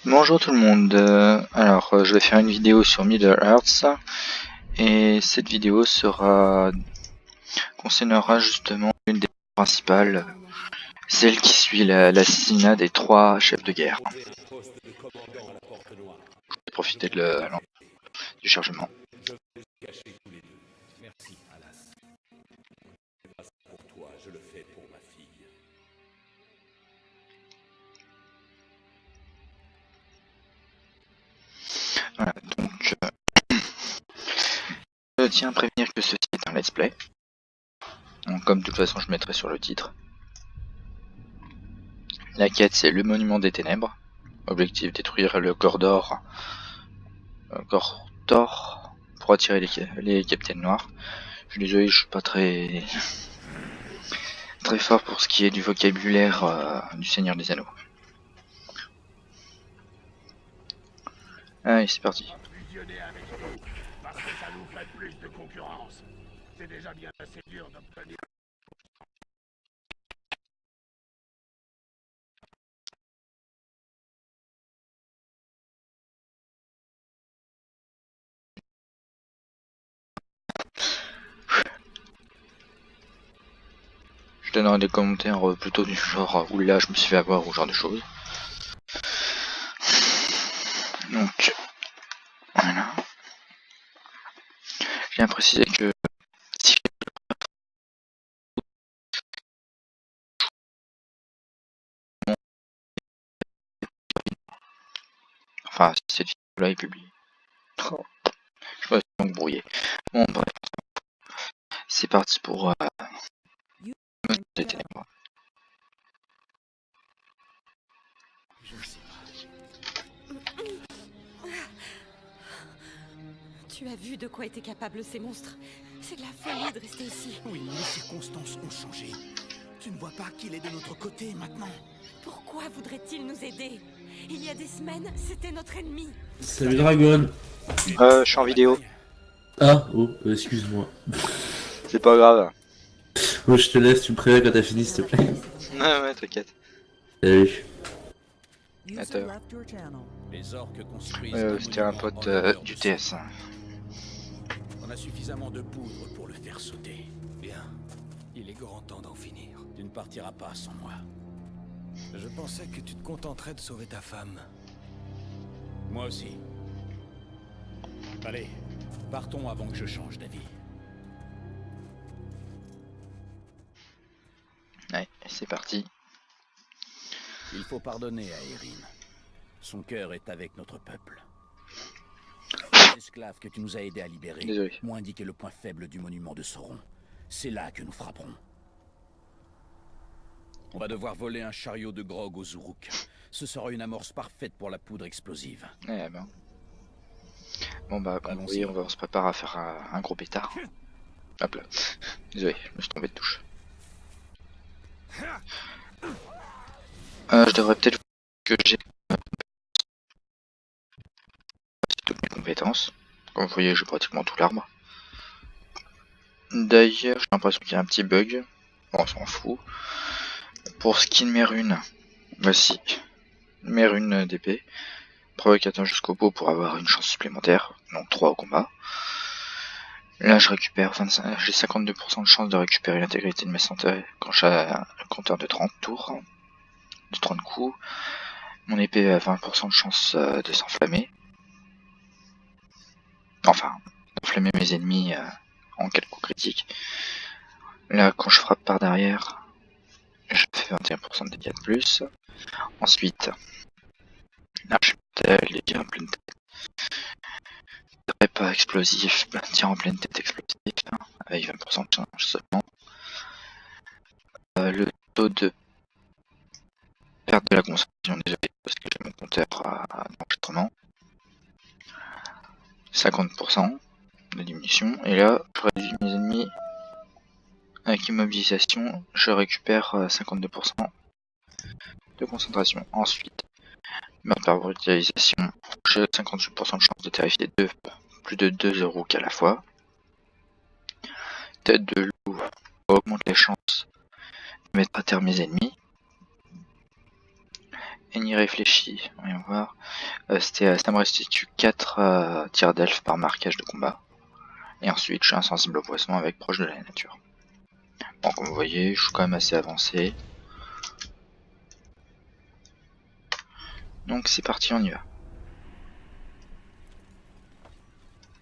Bonjour tout le monde, je vais faire une vidéo sur Middle Earth et cette vidéo concernera justement une des principales, celle qui suit l'assassinat des 3 chefs de guerre. Je vais profiter du chargement. Voilà, donc je tiens à prévenir que ceci est un let's play. Donc, comme de toute façon je mettrai sur le titre. La quête c'est le monument des ténèbres. Objectif détruire le Gordor pour attirer les capitaines noirs. Je suis désolé, je suis pas très fort pour ce qui est du vocabulaire du Seigneur des Anneaux. Allez, c'est parti. Parce que ça nous fait plus de concurrence. C'est déjà bien assez dur d'obtenir. Je donnerai des commentaires plutôt du genre où là je me suis fait avoir ou genre de choses. Donc voilà. Je viens préciser que si enfin si cette vidéo là est publiée. Je vais donc brouiller. Bon bref. C'est parti pour les ténèbres. Tu as vu de quoi étaient capables ces monstres? C'est de la folie de rester ici. Oui, les circonstances ont changé. Tu ne vois pas qu'il est de notre côté maintenant? Pourquoi voudrait-il nous aider? Il y a des semaines, c'était notre ennemi. Salut Dragon. Je suis en vidéo. Ah, oh, excuse-moi. C'est pas grave. Oh, je te laisse, tu me préviens quand t'as fini, s'il te plaît. Ouais, t'inquiète. Salut. Attends. Les orques construisent C'était un pote du TS. On a suffisamment de poudre pour le faire sauter. Bien. Il est grand temps d'en finir. Tu ne partiras pas sans moi. Je pensais que tu te contenterais de sauver ta femme. Moi aussi. Allez, partons avant que je change d'avis. Ouais, c'est parti. Il faut pardonner à Erin. Son cœur est avec notre peuple. Les esclaves que tu nous as aidés à libérer m'ont indiqué le point faible du monument de Sauron. C'est là que nous frapperons. On va devoir voler un chariot de grog aux Uruk. Ce sera une amorce parfaite pour la poudre explosive. Ouais, ben. Bon bah, comme vous voyez, on se prépare à faire un gros pétard. Hop là. Désolé, je me suis tombé de touche. Je devrais peut-être que j'ai toutes mes compétences. Comme vous voyez, j'ai pratiquement tout l'arbre. D'ailleurs, j'ai l'impression qu'il y a un petit bug. Bon, on s'en fout. Pour skin mes runes, voici mes runes d'épée. Provocateur jusqu'au bout pour avoir une chance supplémentaire, donc 3 au combat. Là, je récupère j'ai 52% de chance de récupérer l'intégrité de mes santé quand j'ai un compteur de 30 tours, de 30 coups. Mon épée a 20% de chance de s'enflammer. Enfin, d'enflammer mes ennemis en cas de coup critique. Là, quand je frappe par derrière, je fais 21% de dégâts de plus. Ensuite, l'arche les tirs en pleine tête. Pas explosif, tir en pleine tête explosif, avec 20% de chance seulement. Le taux de perte de la concentration, désolé, parce que j'ai mon compteur d'enregistrement. 50% de diminution, et là, je réduis mes ennemis avec immobilisation, je récupère 52% de concentration. Ensuite, ma par brutalisation, j'ai 58% de chance de terrifier plus de 2 euros qu'à la fois. Tête de loup augmente les chances de mettre à terre mes ennemis. et n'y réfléchis. Voyons voir. Ça me restitue 4 tirs d'elfe par marquage de combat. Et ensuite, je suis insensible au poisson avec proche de la nature. Bon, comme vous voyez, je suis quand même assez avancé. Donc c'est parti, on y va.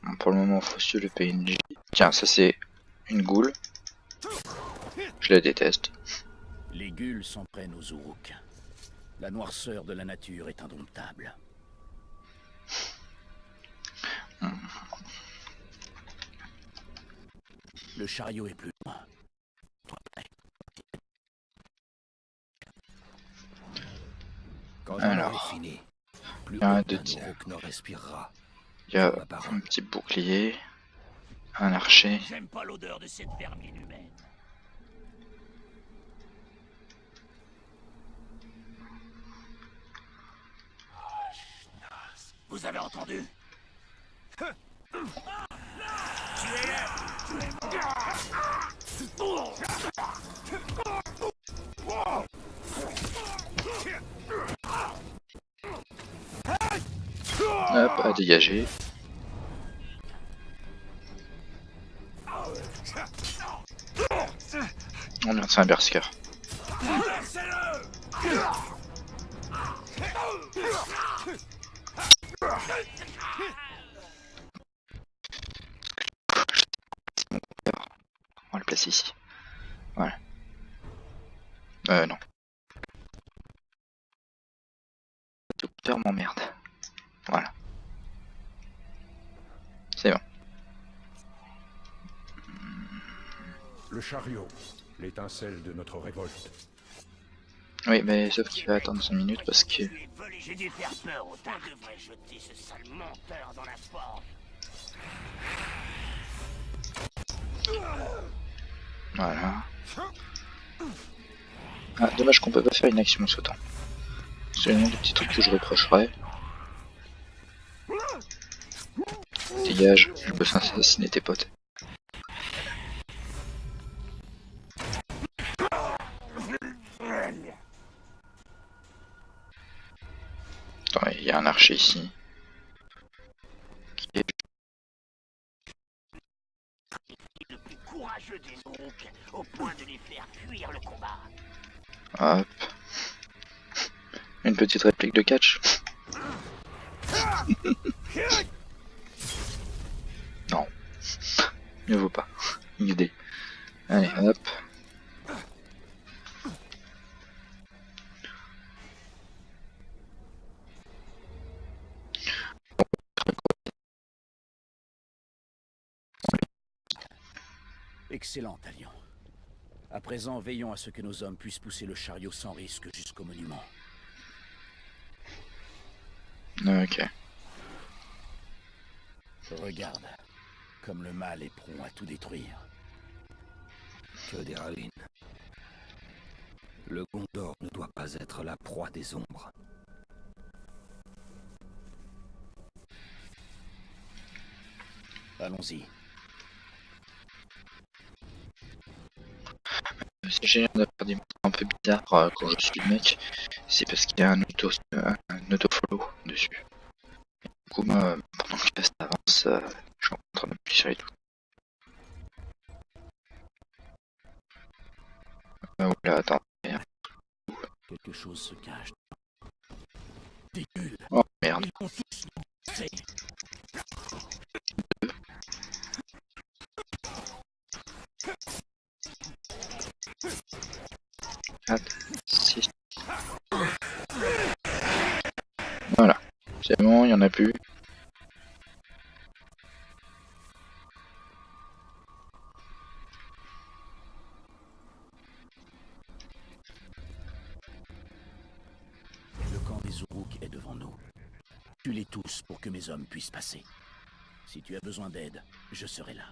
Bon, pour le moment, faut suivre le PNJ. Tiens, ça c'est une goule. Je la déteste. Les gules s'en prennent aux Uruk. La noirceur de la nature est indomptable. Le chariot est plus loin. Toi prêt. Quand j'en Alors, aurai fini, plus un aucun de Uruk ne respirera. il y a Ma parole. un petit bouclier, un archer. J'aime pas l'odeur de cette vermine humaine. Vous avez entendu? Hop, à dégager. On dirait que c'est un berserker. On va le placer ici. Voilà. Non. Le compteur m'emmerde. Voilà. C'est bon. Le chariot, l'étincelle de notre révolte. Oui, mais sauf qu'il va attendre 5 minutes parce que... J'ai dû faire peur au temps. On devrait jeter ce sale menteur dans la forge. Voilà. Ah, dommage qu'on peut pas faire une action sautant. C'est l'un des petits trucs que je reprocherais. Dégage, je peux assassiner tes potes. Attends, il y a un archer ici. Qui est... Le plus courageux des Uruk, au point de les faire fuir le combat. Hop. Une petite réplique de catch. Non. Mieux vaut pas. XD. Allez, hop. Excellent, Talion. À présent, veillons à ce que nos hommes puissent pousser le chariot sans risque jusqu'au monument. Ok. Regarde, comme le mal est prompt à tout détruire. Que des ravines. Le Gondor ne doit pas être la proie des ombres. Allons-y. C'est génial d'avoir des mots un peu bizarres quand je suis le mec. C'est parce qu'il y a un auto-follow dessus. Et du coup, moi, pendant que ça avance, je suis en train d'appuyer sur les touches. Oula, attends. Quelque chose se cache. Des gueules. Oh merde. Ils vont tous nous bouffer. 4, 6. Voilà. C'est bon, il y en a plus. Le camp des Uruk est devant nous. Tue-les tous pour que mes hommes puissent passer. Si tu as besoin d'aide, je serai là.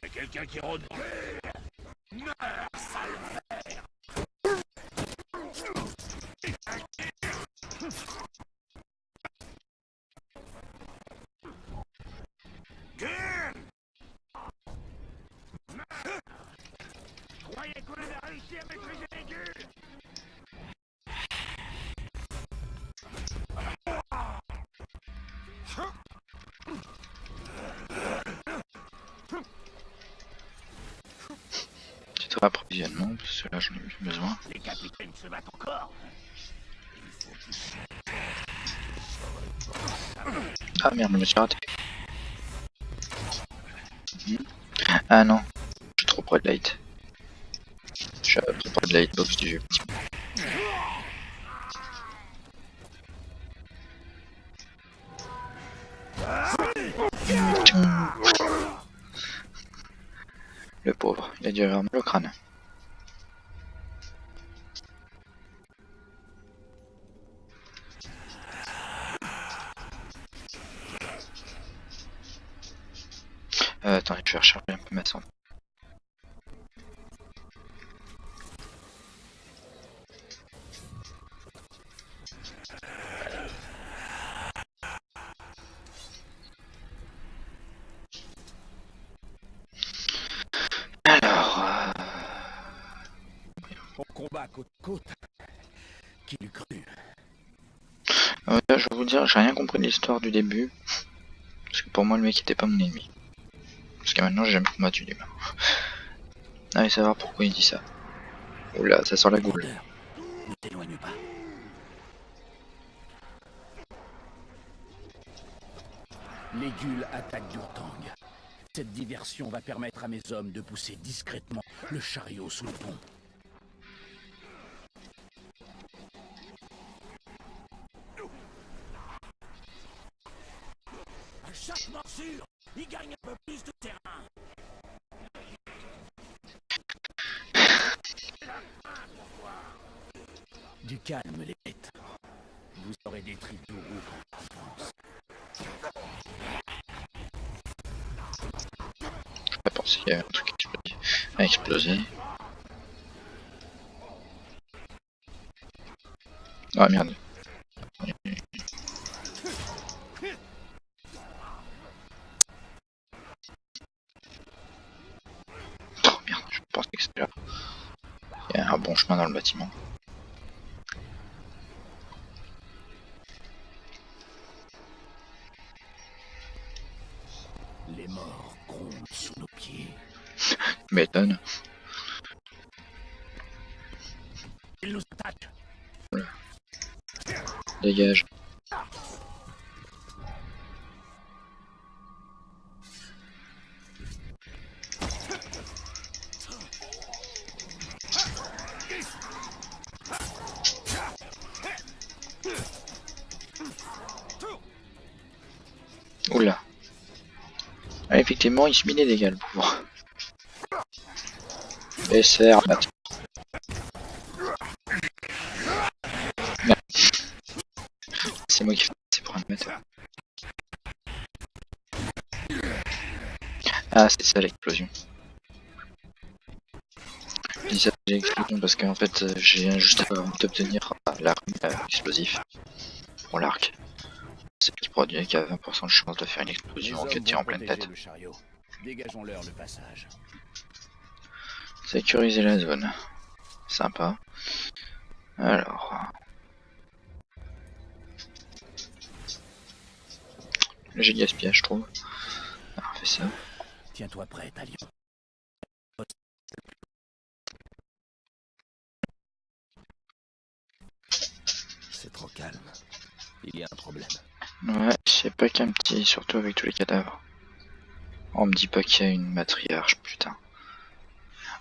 Il y a quelqu'un qui rôde. croyez qu'on avait réussi à maîtriser les gueules? Petit approvisionnement, parce que là j'en ai plus besoin. Les capitaines se battent encore. Ah merde, je me suis raté. Ah non, je suis trop près de light. Je suis trop près de la hitbox du jeu. Le pauvre, il a dû avoir mal au crâne. Attendez, je vais recharger un peu ma santé. Alors, On combat côte à côte. Qui l'eût cru? là, je vais vous dire, j'ai rien compris de l'histoire du début. Parce que pour moi, le mec était pas mon ennemi. Jusqu'à maintenant, j'ai jamais combattu des mains. Allez savoir pourquoi il dit ça. Oula, ça sent la goule. Grandeur, ne t'éloigne pas. Les Guls attaquent Durtang. Cette diversion va permettre à mes hommes de pousser discrètement le chariot sous le pont. À chaque morsure, il gagne un peu plus de terrain. Du calme, les bêtes. Vous aurez des tripes de roux en France. Je pensais qu'il y avait un truc à exploser. Ah merde. Oh merde, je pensais que c'était là. Il y a un bon chemin dans le bâtiment. Les morts grondent sous nos pieds. M'étonne. Ils nous attaquent. Dégage. Oula. Ah, effectivement, il se mit des dégâts, le pauvre. Et c'est Armat. Merde. C'est moi qui fais c'est pour Armat. Ah, c'est ça l'explosion. Je dis ça l'explosion parce qu'en fait, j'ai juste à obtenir l'arme explosif pour l'arc. C'est qui produit qui a 20% de chance de faire une explosion en cas de tir en pleine tête. Le chariot. Dégageons-leur le passage. Sécuriser la zone. Sympa. Alors. J'ai gaspillage, je trouve. Alors, on fait ça. Tiens-toi prêt, Talion. C'est trop calme. Il y a un problème. Ouais, c'est pas qu'un petit, surtout avec tous les cadavres. On me dit pas qu'il y a une matriarche, putain.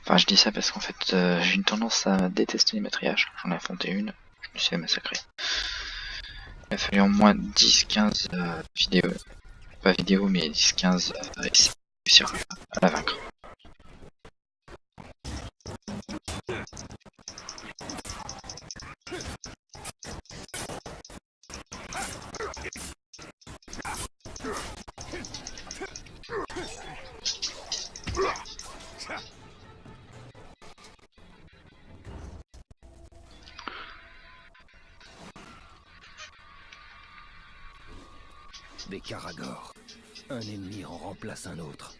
Enfin, je dis ça parce qu'en fait, j'ai une tendance à détester les matriarches. J'en ai affronté une, je me suis fait massacrer. Il a fallu au moins 10-15 vidéos. Pas vidéos, mais 10-15 essais pour réussir à la vaincre. Des Karagors. Un ennemi en remplace un autre.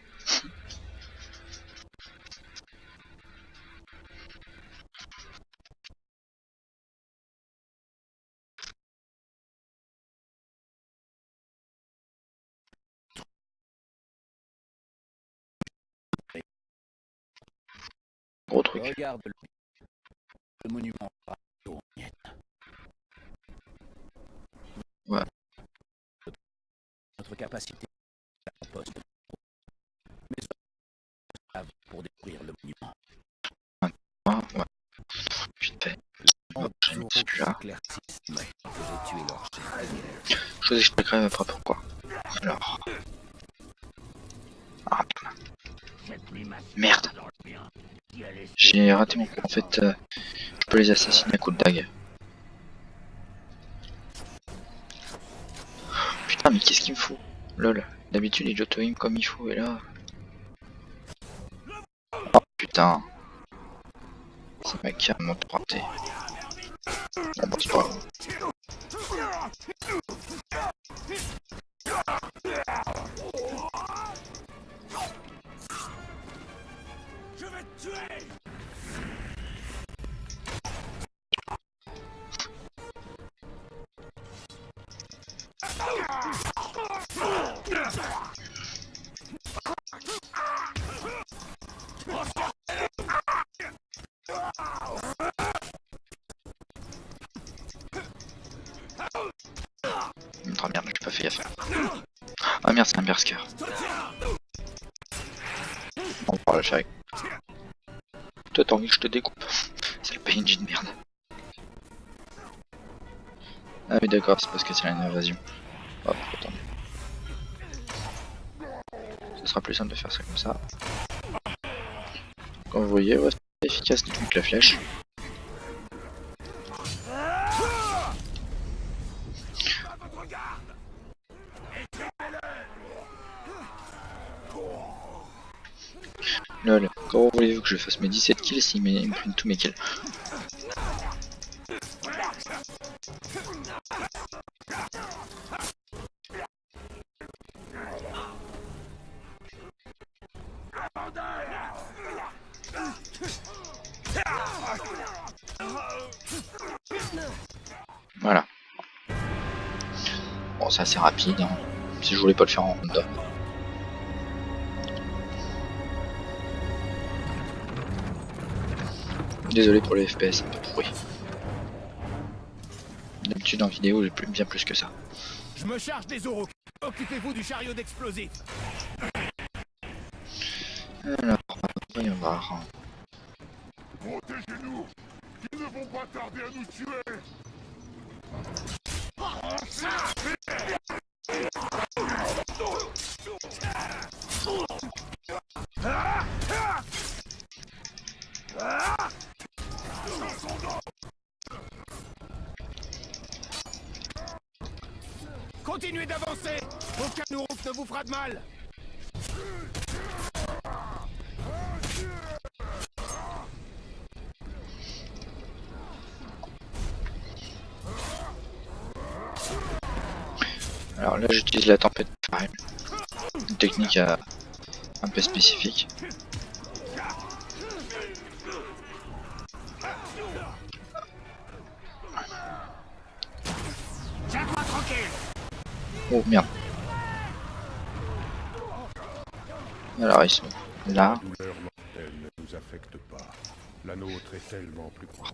Gros truc. Regarde le monument en miettes. Ouais. Notre capacité à un poste. Mais pour détruire le monument. Ah, ouais. Putain. Hop, j'ai mis celui-là. Je vous expliquerai après pourquoi. Alors. Ah, putain. Merde. J'ai raté mon coup. En fait, je peux les assassiner à coup de dague. Putain, mais qu'est-ce qu'il me fout? Lol. D'habitude, il auto-aim comme il faut, et là... Oh putain. Ça m'a carrément raté. Bon, bah, c'est pas grave. Je vais te tuer. Ah merde, j'ai pas fait gaffe. Ah merde, c'est un berserker. On va le faire avec. Toi, t'as envie que je te découpe? C'est le PNJ de merde. Ah oui, d'accord, c'est parce que c'est une invasion. Hop, attendez. Ce sera plus simple de faire ça comme ça. Comme vous voyez, ouais, c'est efficace avec la flèche. Lol, comment voulez-vous que je fasse mes 17 kills s'il me prennent tous mes kills? Voilà. Bon, c'est assez rapide, hein. Si je voulais pas le faire en random. Désolé pour les FPS un peu pourri. D'habitude en vidéo j'ai bien plus que ça. Je me charge des Aurochs. Occupez-vous du chariot d'explosifs. Alors, voyons voir. Protégez-nous. Ils ne vont pas tarder à nous tuer. Continuez d'avancer. Aucun Auroch ne vous fera de mal. Alors là j'utilise la tempête de farine. Une technique un peu spécifique. Tiens-toi tranquille. Oh merde. Alors ils sont là. La douleur mortelle ne nous affecte pas. La nôtre est tellement plus grande.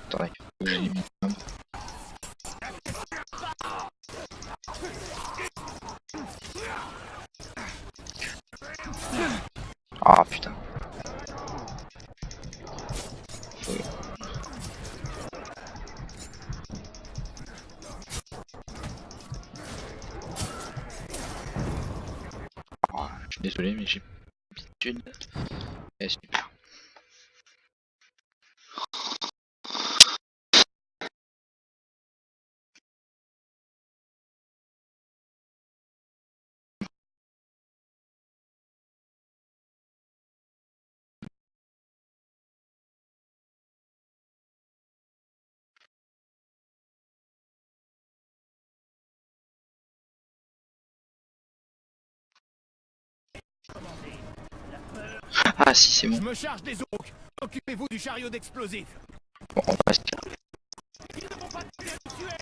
Attendez, j'ai mis. Ah putain. Oh, je suis désolé mais j'ai l'habitude. Et super. Ah si c'est bon. Je me charge des Aurochs. Occupez-vous du chariot d'explosifs. Bon, on va se dire. Ils ne vont pas tarder à nous tuer.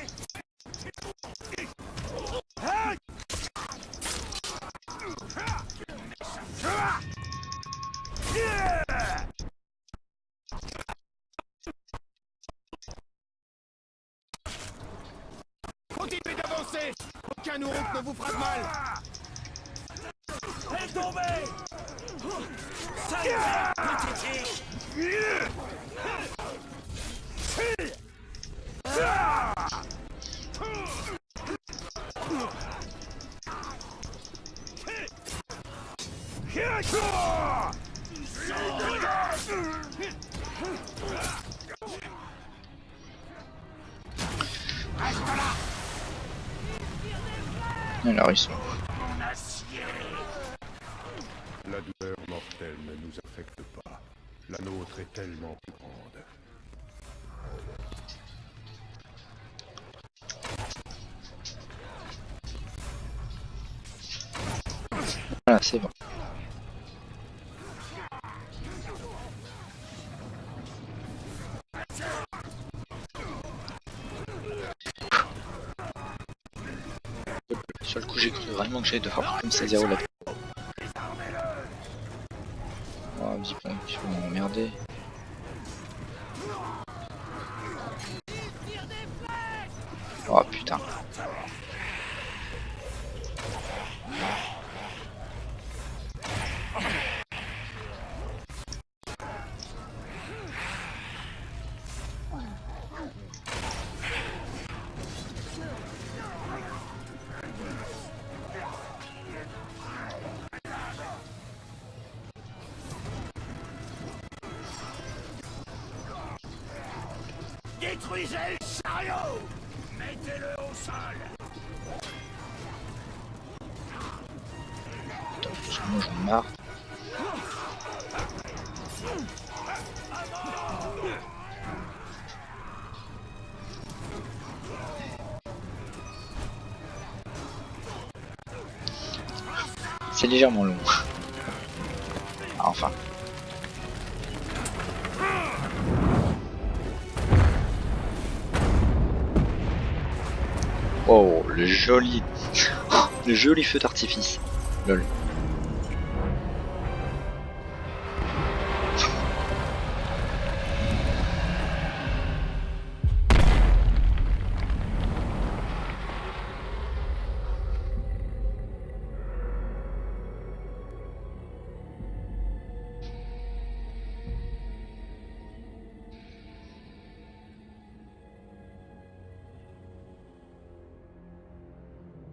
Aucun Uruk ne vous fera de mal. Elle est tombée. Sale pathétique. Alors ils sont. La douleur mortelle ne nous affecte pas. La nôtre est tellement plus grande. Voilà, c'est bon. Sur le coup, j'ai cru vraiment que j'allais devoir comme ça 0 là. Oh, un petit peu m'emmerder. Oh putain. Détruisez le chariot! Mettez-le au sol! Attends, parce que moi j'en ai marre. C'est légèrement long. Ah, enfin. Oh, le joli... le joli feu d'artifice. Lol.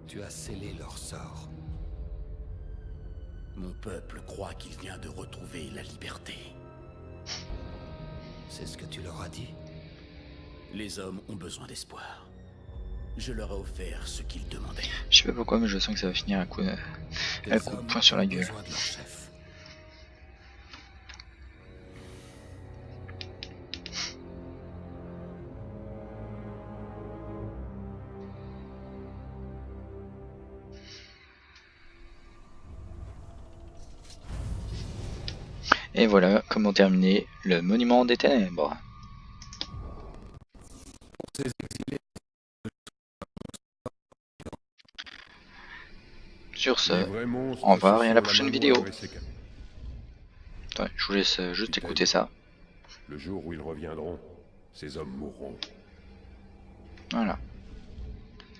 Tu as scellé leur sort. Mon peuple croit qu'il vient de retrouver la liberté. C'est ce que tu leur as dit? Les hommes ont besoin d'espoir. Je leur ai offert ce qu'ils demandaient. Je sais pas pourquoi, mais je sens que ça va finir un coup de poing sur la gueule. Besoin de leur chef. Et voilà comment terminer le Monument des Ténèbres. Sur ce, on va voir et à la prochaine vidéo. Attends, je vous laisse juste écouter ça. Le jour où ils reviendront, ces hommes mourront. Voilà.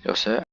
Sur ce,